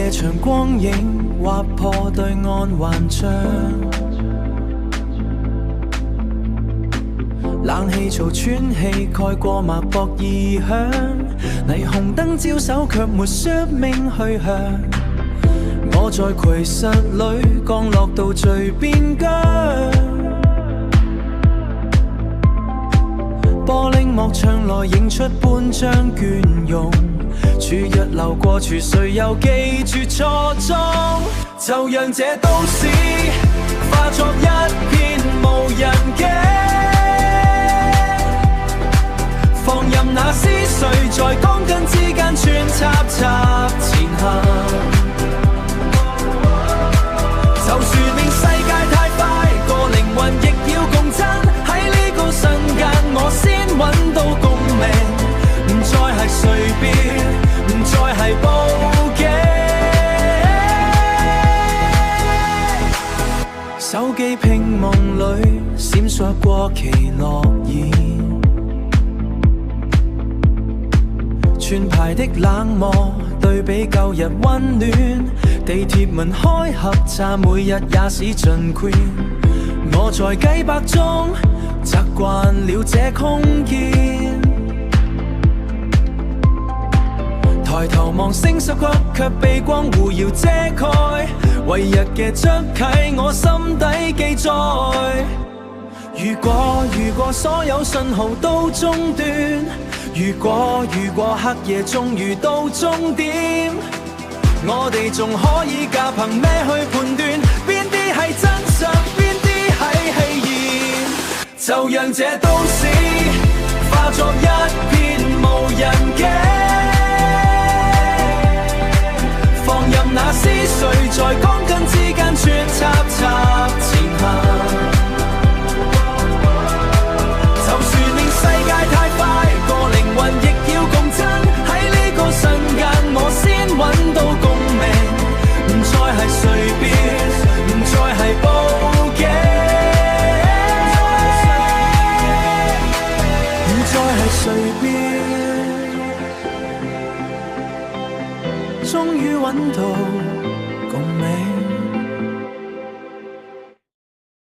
夜場光影劃破對岸幻象，冷氣嘈喘氣蓋過脈搏異響，霓虹燈招手卻沒說明去向。我在葵石裏降落到最邊疆，玻璃幕牆來映出半張倦容，處日流過處，誰又記住初衷？就讓這都市化作一片無人境，放任那思緒在鋼筋之間穿插前行。就算令世界太快，個靈魂亦要共振。喺呢個瞬間，我先揾到共鳴，唔再係隨便，唔再係報警。手機屏幕裏閃爍過期諾言，串排的冷漠對比舊日溫暖，地鐵門開合站每日也是盡倦。我在計百中習慣了這空間，抬頭望星宿曲卻被光互耀遮蓋，為日嘅側啟我心底記載。如果所有信號都中斷，如果黑夜終於到終點，我哋仲可以夾憑咩去判斷邊啲係真相，邊啲係戲言？就讓這都市化作一片無人境。